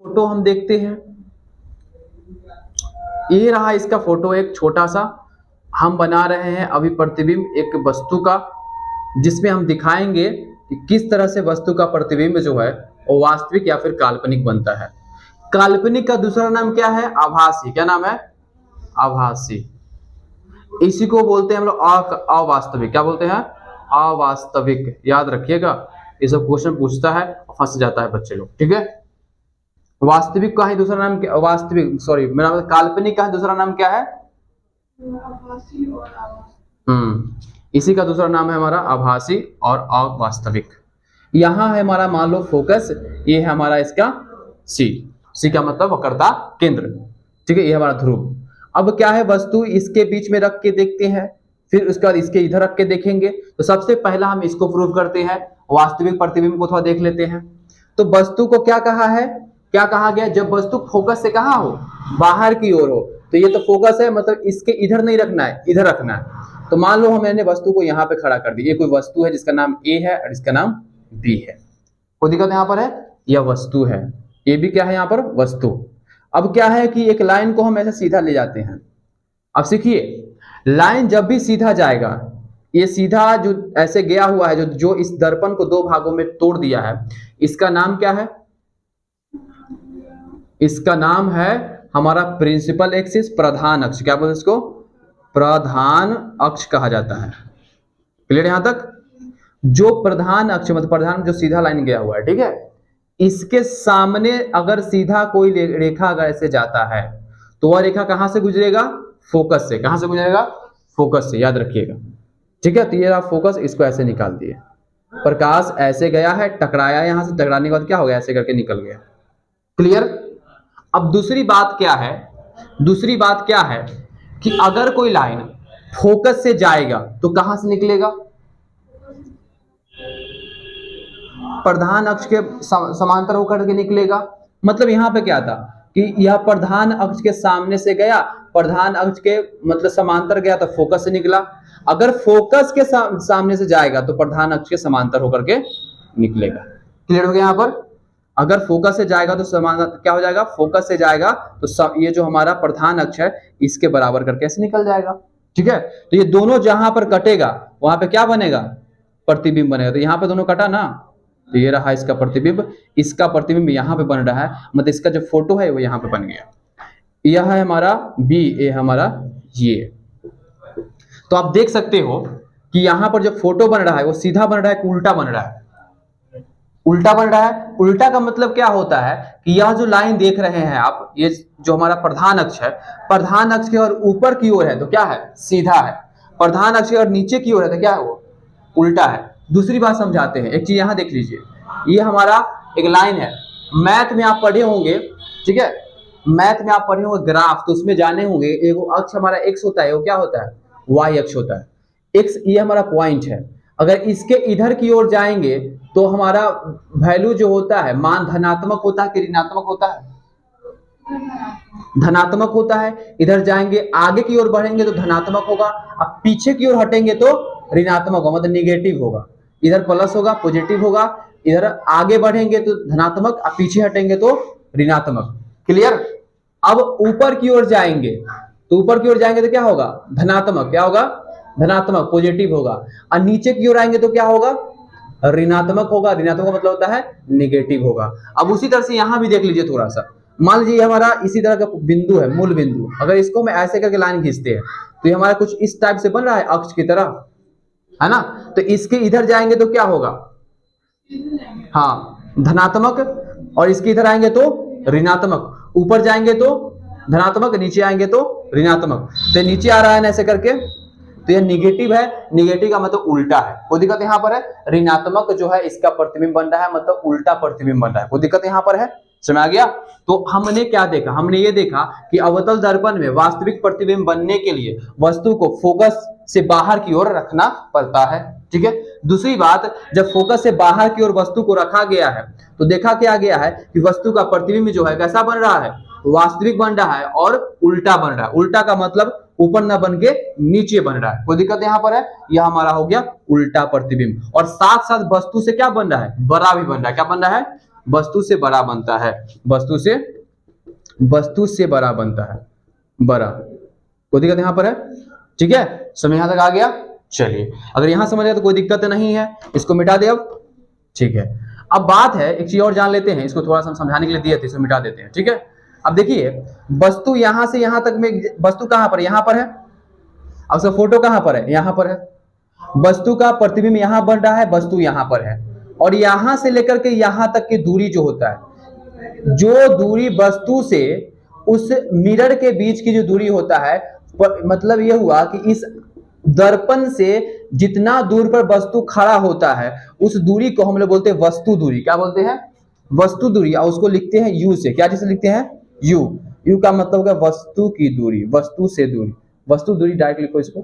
Photo हम देखते हैं, ये रहा इसका फोटो एक छोटा सा। हम बना रहे हैं अभी प्रतिबिंब एक वस्तु का, जिसमें हम दिखाएंगे कि किस तरह से वस्तु का प्रतिबिंब जो है वो वास्तविक या फिर काल्पनिक बनता है। काल्पनिक का दूसरा नाम क्या है? आभासी। क्या नाम है? आभासी। इसी को बोलते हैं हम लोग अवास्तविक। क्या बोलते हैं? अवास्तविक। याद रखिएगा, ये सब क्वेश्चन पूछता है और फंस जाता है बच्चे लोग। ठीक है, वास्तविक का है दूसरा नाम क्या? वास्तविक सॉरी मेरा मतलब काल्पनिक का है दूसरा नाम क्या है? आभासी और इसी का दूसरा नाम है हमारा आभासी और अवास्तविक। यहां है हमारा मान लो फोकस, ये है हमारा इसका सी का मतलब वक्रता केंद्र। ठीक है, ये हमारा ध्रुव। अब क्या है, वस्तु इसके बीच में रख के देखते हैं, फिर उसके बाद इसके इधर रख के देखेंगे। तो सबसे पहला हम इसको प्रूव करते हैं, वास्तविक प्रतिबिंब को थोड़ा देख लेते हैं। तो वस्तु को क्या कहा है, क्या कहा गया? जब वस्तु फोकस से कहां हो? बाहर की ओर हो। तो ये तो फोकस है, मतलब इसके इधर नहीं रखना है, इधर रखना है। तो मान लो मैंने वस्तु को यहाँ पे खड़ा कर दी। ये कोई वस्तु है जिसका नाम ए है और इसका नाम बी है। कोई दिक्कत यहाँ पर है? यह वस्तु है, ये भी क्या है यहाँ पर? वस्तु। अब क्या है कि एक लाइन को हम ऐसे सीधा ले जाते हैं। अब सीखिए, लाइन जब भी सीधा जाएगा, ये सीधा जो ऐसे गया हुआ है, जो इस दर्पण को दो भागों में तोड़ दिया है, इसका नाम क्या है? इसका नाम है हमारा प्रिंसिपल एक्सिस, प्रधान अक्ष। क्या बोलते हैं इसको? प्रधान अक्ष कहा जाता है। क्लियर यहां तक? जो प्रधान अक्ष मतलब प्रधान जो सीधा लाइन गया हुआ है, ठीक है, इसके सामने अगर सीधा कोई रेखा अगर ऐसे जाता है तो वह रेखा कहां से गुजरेगा? फोकस से। कहां से गुजरेगा? फोकस से। याद रखिएगा। ठीक है, तो ये रहा फोकस, इसको ऐसे निकाल दिए। प्रकाश ऐसे गया है, टकराया, यहां से टकराने के बाद क्या हो गया? ऐसे करके निकल गया। क्लियर? अब दूसरी बात क्या है, दूसरी बात क्या है कि अगर कोई लाइन फोकस से जाएगा तो कहां से निकलेगा? प्रधान अक्ष के समांतर होकर के निकलेगा। मतलब यहां पे क्या था कि यह प्रधान अक्ष के सामने से गया, प्रधान अक्ष के मतलब समांतर गया तो फोकस से निकला। अगर फोकस के सामने से जाएगा तो प्रधान अक्ष के समांतर होकर के निकलेगा। क्लियर हो गया? यहां पर अगर फोकस से जाएगा तो समांतर क्या हो जाएगा? फोकस से जाएगा तो ये जो हमारा प्रधान अक्ष है इसके बराबर करके ऐसे निकल जाएगा। ठीक है, तो ये दोनों जहां पर कटेगा वहां पे क्या बनेगा? प्रतिबिंब बनेगा। तो यहाँ पे दोनों कटा ना, तो ये रहा इसका प्रतिबिंब, इसका प्रतिबिंब यहाँ पे बन रहा है, मतलब इसका जो फोटो है वो यहाँ पे बन गया। यह है हमारा बी, ये हमारा ये। तो आप देख सकते हो कि यहाँ पर जो फोटो बन रहा है वो सीधा बन रहा है कि उल्टा बन रहा है? उल्टा बन रहा है। उल्टा का मतलब क्या होता है कि यह जो लाइन देख रहे हैं आप, ये जो हमारा प्रधान अक्ष है, प्रधान अक्ष के और ऊपर की ओर है तो क्या है? सीधा है। प्रधान अक्ष के और नीचे की ओर है तो क्या है? वो उल्टा है। दूसरी बात समझाते हैं, एक चीज यहां देख लीजिए, ये हमारा एक लाइन है। मैथ में आप पढ़े होंगे, ठीक है, मैथ में आप पढ़े होंगे ग्राफ, तो उसमें जाने होंगे एक अक्ष हमारा एक्स होता है, वो क्या होता है? वाई अक्ष होता है। एक्स ये हमारा पॉइंट है। अगर इसके इधर की ओर जाएंगे तो हमारा वैल्यू जो होता है, मान धनात्मक होता है कि ऋणात्मक होता है? धनात्मक होता है। इधर जाएंगे, आगे की ओर बढ़ेंगे तो धनात्मक होगा, अब पीछे की ओर हटेंगे तो ऋणात्मक होगा, मतलब निगेटिव होगा। इधर प्लस होगा, पॉजिटिव होगा, इधर आगे बढ़ेंगे तो धनात्मक, अब पीछे हटेंगे तो ऋणात्मक। क्लियर? अब ऊपर की ओर जाएंगे तो ऊपर की ओर जाएंगे तो क्या होगा? धनात्मक। क्या होगा? धनात्मक, पॉजिटिव होगा। और नीचे की ओर आएंगे तो क्या होगा? ऋणात्मक होगा। ऋणात्मक का मतलब होता है निगेटिव होगा। अब उसी तरह से यहां भी देख लीजिए थोड़ा सा, मान लीजिए हमारा इसी तरह का बिंदु है, मूल बिंदु। अगर इसको मैं ऐसे करके लाइन खींचते हैं तो ये हमारा कुछ इस टाइप से बन रहा है, अक्ष की तरह, है ना? तो इसके इधर जाएंगे तो क्या होगा? हाँ, धनात्मक, और इसके इधर आएंगे तो ऋणात्मक। ऊपर जाएंगे तो धनात्मक, नीचे आएंगे तो ऋणात्मक। तो नीचे आ रहा है ना ऐसे करके, तो यह निगेटिव है। निगेटिव का मतलब उल्टा है। कोई दिक्कत यहाँ पर है? ऋणात्मक जो है इसका प्रतिबिंब बन रहा है, मतलब उल्टा प्रतिबिंब बन रहा है। कोई दिक्कत यहाँ पर है? समझ आ गया? तो हमने क्या देखा? हमने ये देखा कि अवतल दर्पण में वास्तविक प्रतिबिंब बनने के लिए वस्तु को फोकस से बाहर की ओर रखना पड़ता है। ठीक है, दूसरी बात, जब फोकस से बाहर की ओर वस्तु को रखा गया है तो देखा क्या गया है कि वस्तु का प्रतिबिंब जो है कैसा बन रहा है? वास्तविक बन रहा है और उल्टा बन रहा है। उल्टा का मतलब ऊपर ना बन के नीचे बन रहा है। कोई दिक्कत यहाँ पर है? यह हमारा हो गया उल्टा प्रतिबिंब। और साथ साथ वस्तु से क्या बन रहा है? बड़ा भी बन रहा है। क्या बन रहा है? वस्तु से बड़ा बनता है, वस्तु से बड़ा बनता है, बड़ा। कोई दिक्कत यहां पर है? ठीक है, समय यहां तक आ गया। चलिए, अगर यहां समझ आया तो कोई दिक्कत नहीं है, इसको मिटा दे अब। ठीक है, अब बात है, एक चीज और जान लेते हैं, इसको थोड़ा सा समझाने के लिए दिए थे, इसको मिटा देते हैं। ठीक है, अब देखिए, वस्तु यहां से यहां तक में, वस्तु कहां पर, यहां पर है। अब उसका फोटो कहां पर है, यहां पर है। वस्तु का प्रतिबिंब यहां बन रहा है, वस्तु यहां पर है, और यहां से लेकर के यहां तक की दूरी जो होता है, जो दूरी वस्तु से उस मिरर के बीच की जो दूरी होता है, मतलब यह हुआ कि इस दर्पण से जितना दूर पर वस्तु खड़ा होता है, उस दूरी को हम लोग बोलते हैं वस्तु दूरी। क्या बोलते हैं? वस्तु दूरी। और उसको लिखते हैं यू से। क्या जिसे लिखते हैं? यू। यू का मतलब होगा वस्तु की दूरी, वस्तु से दूरी, वस्तु दूरी। डायरेक्ट लिखो इसको,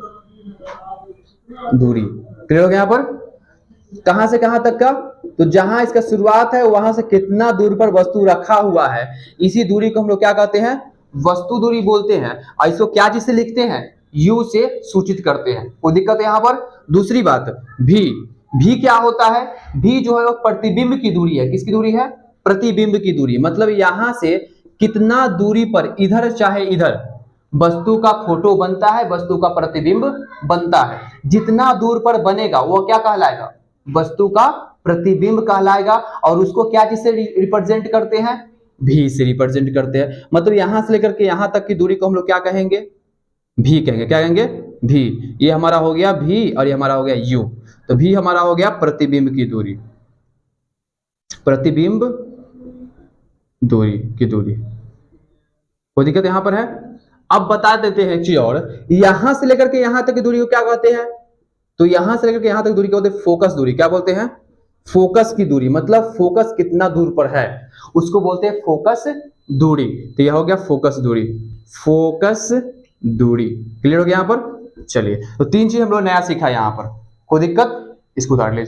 दूरी। क्लियर हो गया? यहाँ पर कहां से कहां तक का, तो जहां इसका शुरुआत है वहां से कितना दूर पर वस्तु रखा हुआ है, इसी दूरी को हम लोग क्या कहते हैं? वस्तु दूरी बोलते हैं। और इसको क्या जिसे लिखते हैं? यू से सूचित करते हैं। कोई दिक्कत है यहां पर? दूसरी बात, भी क्या होता है? भी जो है वो प्रतिबिंब की दूरी है। किसकी दूरी है? प्रतिबिंब की दूरी। मतलब यहां से कितना दूरी पर, इधर चाहे इधर, वस्तु का फोटो बनता है, वस्तु का प्रतिबिंब बनता है। जितना दूर पर बनेगा वो क्या कहलाएगा? वस्तु का प्रतिबिंब कहलाएगा। और उसको क्या जिससे रिप्रेजेंट करते हैं? भी से रिप्रेजेंट करते हैं। मतलब यहां से लेकर के यहां तक की दूरी को हम लोग क्या कहेंगे? भी कहेंगे। क्या कहेंगे? भी। ये हमारा हो गया भी, और ये हमारा हो गया यू। तो भी हमारा हो गया प्रतिबिंब की दूरी, प्रतिबिंब दूरी की दूरी। कोई दिक्कत यहां पर है? अब बता देते हैं एक चीज और, यहां से लेकर के यहां तक की दूरी को क्या कहते हैं? तो यहां से लेकर के यहां तक दूरी को बोलते हैं फोकस दूरी। क्या बोलते हैं? फोकस की दूरी। मतलब फोकस कितना दूर पर है उसको बोलते हैं फोकस दूरी। तो यह हो गया फोकस दूरी, फोकस दूरी। क्लियर हो गया यहां पर? चलिए, तो तीन चीज हम लोग नया सीखा यहां पर। कोई दिक्कत? इसको उतार लीजिए।